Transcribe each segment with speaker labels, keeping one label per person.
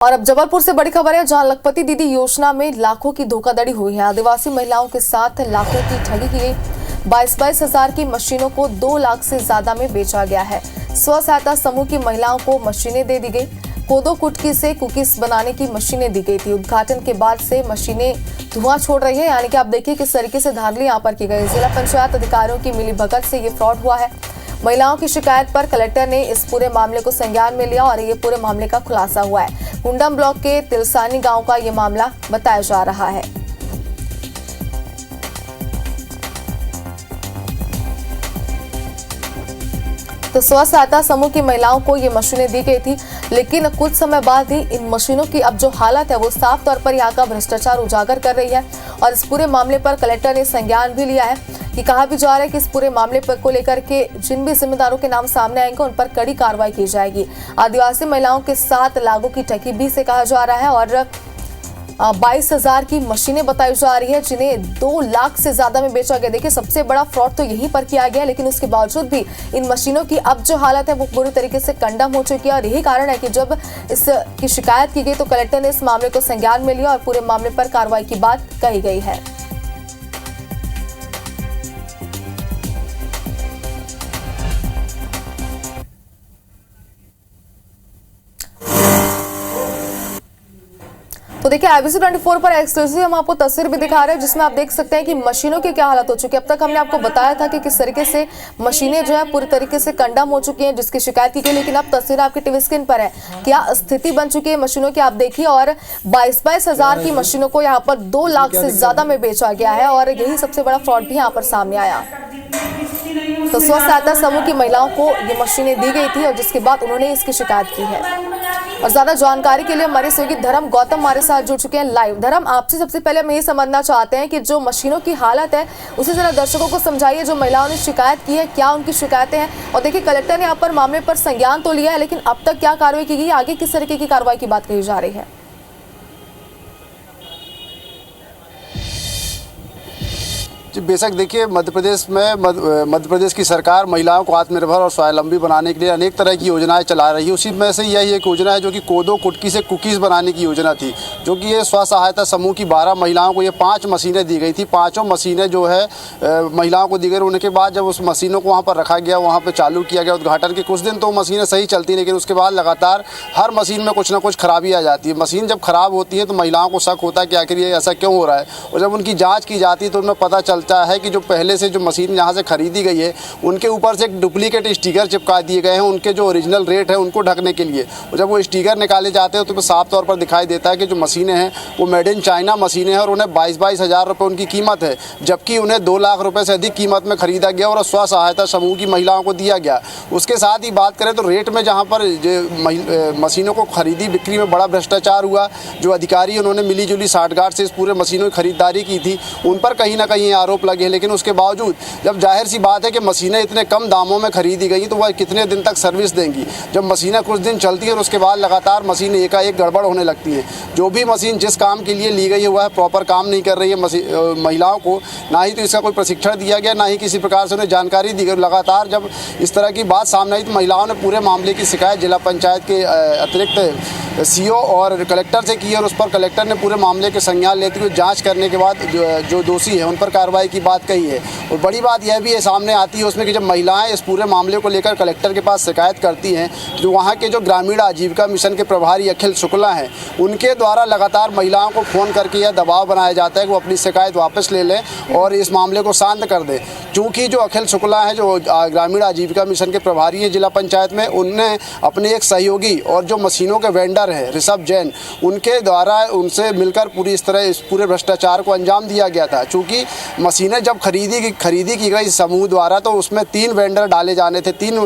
Speaker 1: और अब जबलपुर से बड़ी खबर है, जहां लखपति दीदी योजना में लाखों की धोखाधड़ी हुई है। आदिवासी महिलाओं के साथ लाखों की ठगी की गई। 22-22 हजार की मशीनों को 2 लाख से ज्यादा में बेचा गया है। स्व सहायता समूह की महिलाओं को मशीनें दे दी गई। कोदो कुटकी से कुकीज बनाने की मशीनें दी गई थी। उद्घाटन के बाद से मशीनें धुआं छोड़ रही है, यानी कि आप देखिए किस तरीके से धांधली यहाँ पर की गई। जिला पंचायत अधिकारियों की मिलीभगत से ये फ्रॉड हुआ है। महिलाओं की शिकायत पर कलेक्टर ने इस पूरे मामले को संज्ञान में लिया और ये पूरे मामले का खुलासा हुआ है। कुंडम ब्लॉक के तिलसानी गांव का ये मामला बताया जा रहा है। तो स्व सहायता समूह की महिलाओं को ये मशीनें दी गई थी, लेकिन कुछ समय बाद ही इन मशीनों की अब जो हालत है वो साफ तौर पर यहाँ का भ्रष्टाचार उजागर कर रही है। और इस पूरे मामले पर कलेक्टर ने संज्ञान भी लिया है कि कहा भी जा रहा है कि इस पूरे मामले पर को लेकर के जिन भी जिम्मेदारों के नाम सामने आएंगे उन पर कड़ी कार्रवाई की जाएगी। आदिवासी महिलाओं के साथ लाखों की ठगी भी से कहा जा रहा है और 22,000 की मशीनें बताई जा रही है, जिन्हें 2 लाख से ज्यादा में बेचा गया। देखिए सबसे बड़ा फ्रॉड तो यहीं पर किया गया, लेकिन उसके बावजूद भी इन मशीनों की अब जो हालत है वो पूरी तरीके से कंडम हो चुकी है। और यही कारण है कि जब इसकी शिकायत की गई तो कलेक्टर ने इस मामले को संज्ञान में लिया और पूरे मामले पर कार्रवाई की बात कही गई है। तो देखिए IBC 24 पर एक्सक्लूसिव हम आपको तस्वीर भी दिखा रहे हैं, जिसमें आप देख सकते हैं कि मशीनों की क्या हालत हो चुकी है। अब तक हमने आपको बताया था कि किस तरीके से मशीनें जो है पूरी तरीके से कंडम हो चुकी हैं, जिसकी शिकायत की गई, लेकिन अब तस्वीर आपकी टीवी स्क्रीन पर है। क्या स्थिति बन चुकी है मशीनों की आप देखिए। और 22-22 हजार की मशीनों को यहाँ पर 2 लाख से ज्यादा में बेचा गया है और यही सबसे बड़ा फ्रॉड भी यहाँ पर सामने आया। तो स्व सहायता समूह की महिलाओं को ये मशीनें दी गई थी और जिसके बाद उन्होंने इसकी शिकायत की है। और ज्यादा जानकारी के लिए हमारे सहयोगी धर्म गौतम हमारे साथ जुड़ चुके हैं लाइव। धर्म, आपसे सबसे पहले हम ये समझना चाहते हैं कि जो मशीनों की हालत है उसे जरा दर्शकों को समझाइए। जो महिलाओं ने शिकायत की है, क्या उनकी शिकायतें हैं? और देखिए कलेक्टर ने यहाँ पर मामले पर संज्ञान तो लिया है, लेकिन अब तक क्या कार्रवाई की गई, आगे किस तरीके की कार्रवाई की बात कही जा रही है?
Speaker 2: जी बेशक देखिए, मध्य प्रदेश की सरकार महिलाओं को आत्मनिर्भर और स्वावलंबी बनाने के लिए अनेक तरह की योजनाएं चला रही है। उसी में से यही एक योजना है जो कि कोदो कुटकी से कुकीज़ बनाने की योजना थी, जो कि ये स्व सहायता समूह की 12 महिलाओं को ये 5 मशीनें दी गई थी। 5 मशीनें जो है महिलाओं को दी गई। उनके बाद जब उस मशीनों को वहाँ पर रखा गया, वहाँ पर चालू किया गया उद्घाटन के कुछ दिन तो मशीनें सही चलती, लेकिन उसके बाद लगातार हर मशीन में कुछ ना कुछ खराबी आ जाती है। मशीन जब खराब होती है तो महिलाओं को शक होता है कि आखिर ये ऐसा क्यों हो रहा है, और जब उनकी जाँच की जाती है तो उनमें पता चलता है कि जो पहले से जो मशीन यहाँ से खरीदी गई है उनके ऊपर से एक डुप्लीकेट स्टिकर चिपका दिए गए हैं उनके जो ओरिजिनल रेट है उनको ढकने के लिए। और जब वो स्टिकर निकाले जाते हैं तो साफ तौर पर दिखाई देता है कि जो मशीनें हैं वो मेड इन चाइना मशीनें हैं और उन्हें 22-22 हज़ार रुपये उनकी कीमत है, जबकि उन्हें 2 लाख रुपये से अधिक कीमत में खरीदा गया और स्व सहायता समूह की महिलाओं को दिया गया। उसके साथ ही बात करें तो रेट में जहाँ पर मशीनों को खरीदी बिक्री में बड़ा भ्रष्टाचार हुआ। जो अधिकारी उन्होंने मिली जुली साठगांठ से इस पूरे मशीनों की खरीदारी की थी, उन पर कहीं ना कहीं आरोप लगे। लेकिन उसके बावजूद जब जाहिर सी बात है कि मशीनें इतने कम दामों में खरीदी गई तो वह कितने दिन तक सर्विस देंगी। जब मशीनें कुछ दिन चलती है और उसके बाद लगातार मशीन एकाएक गड़बड़ होने लगती है। जो भी मशीन जिस काम के लिए ली गई है वह प्रॉपर काम नहीं कर रही है। महिलाओं को ना ही तो इसका कोई प्रशिक्षण दिया गया, ना ही किसी प्रकार से उन्हें जानकारी दी गई। लगातार जब इस तरह की बात सामने आई तो महिलाओं ने पूरे मामले की शिकायत जिला पंचायत के अतिरिक्त CO और कलेक्टर से की और उस पर कलेक्टर ने पूरे मामले के संज्ञान लेते हुए जांच करने के बाद जो दोषी है उन पर कार्रवाई की बात कही है। और बड़ी बात यह भी सामने आती है उसमें कि जब महिलाएं इस पूरे मामले को लेकर कलेक्टर के पास शिकायत करती हैं, जो वहाँ के जो ग्रामीण आजीविका मिशन के प्रभारी अखिल शुक्ला हैं, उनके द्वारा लगातार महिलाओं को फ़ोन करके यह दबाव बनाया जाता है कि वो अपनी शिकायत वापस ले लें और इस मामले को शांत कर दें। चूँकि जो अखिल शुक्ला हैं, जो ग्रामीण आजीविका मिशन के प्रभारी हैं जिला पंचायत में, उनने अपने एक सहयोगी और जो मशीनों के वेंडर हैं ऋषभ जैन, उनके द्वारा उनसे मिलकर पूरी इस तरह इस पूरे भ्रष्टाचार को अंजाम दिया गया था। चूँकि मशीनें जब खरीदी की गई समूह द्वारा तो उसमें 3 वेंडर डाले जाने थे, 3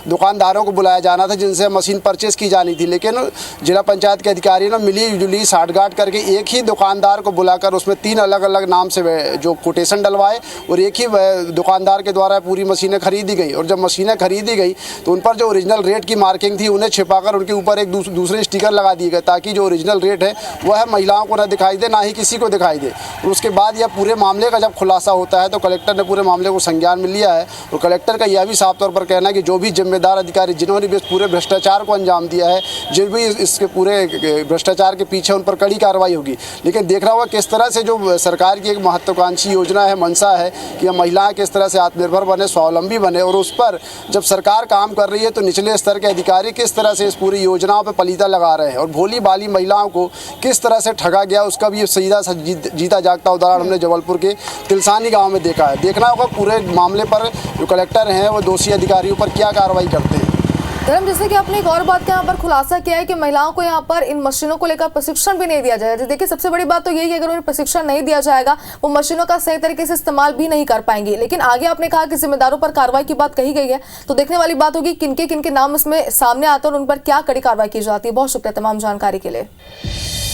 Speaker 2: दुकानदारों को बुलाया जाना था जिनसे मशीन परचेस की जानी थी। लेकिन जिला पंचायत के अधिकारी ने मिली जुली साठगांठ करके एक ही दुकानदार को बुलाकर उसमें 3 अलग अलग नाम से जो कोटेशन डलवाए और एक ही दुकानदार के द्वारा पूरी मशीनें खरीदी गई। और जब मशीनें खरीदी गई तो उन पर जो ओरिजिनल रेट की मार्किंग थी उन्हें छिपाकर उनके ऊपर एक दूसरे स्टिकर लगा दिए गए, ताकि जो ओरिजिनल रेट है वह महिलाओं को न दिखाई दे, ना ही किसी को दिखाई दे। और उसके बाद यह पूरे मामले मामले का जब खुलासा होता है तो कलेक्टर ने पूरे मामले को संज्ञान में लिया है और कलेक्टर का यह भी साफ तौर पर कहना है कि जो भी जिम्मेदार अधिकारी जिन्होंने भी इस पूरे भ्रष्टाचार को अंजाम दिया है, जिन भी इसके पूरे भ्रष्टाचार के पीछे, उन पर कड़ी कार्रवाई होगी। लेकिन देखना होगा किस तरह से जो सरकार की एक महत्वाकांक्षी योजना है, मंशा है कि हम महिलाएं किस तरह से आत्मनिर्भर बने, स्वावलंबी बने, और उस पर जब सरकार काम कर रही है तो निचले स्तर के अधिकारी किस तरह से इस पूरी योजनाओं पर पलीता लगा रहे हैं और भोली भाली महिलाओं को किस तरह से ठगा गया, उसका भी सीधा जीता जागता उदाहरण हमने जबलपुर के तिलसानी गाँव में देखा है। देखना होगा पूरे मामले पर जो कलेक्टर हैं वो दोषी अधिकारियों पर क्या कार्रवाई करते हैं।
Speaker 1: धर्म, जैसे कि आपने एक और बात का यहाँ पर खुलासा किया है कि महिलाओं को यहाँ पर इन मशीनों को लेकर प्रशिक्षण भी नहीं दिया जाएगा। देखिए, सबसे बड़ी बात तो यही है कि अगर उन्हें प्रशिक्षण नहीं दिया जाएगा वो मशीनों का सही तरीके से इस्तेमाल भी नहीं कर पाएंगे। लेकिन आगे आपने कहा कि जिम्मेदारों पर कार्रवाई की बात कही गई है, तो देखने वाली बात होगी किनके नाम इसमें सामने आते हैं और उन पर क्या कड़ी कार्रवाई की जाती है। बहुत शुक्रिया तमाम जानकारी के लिए।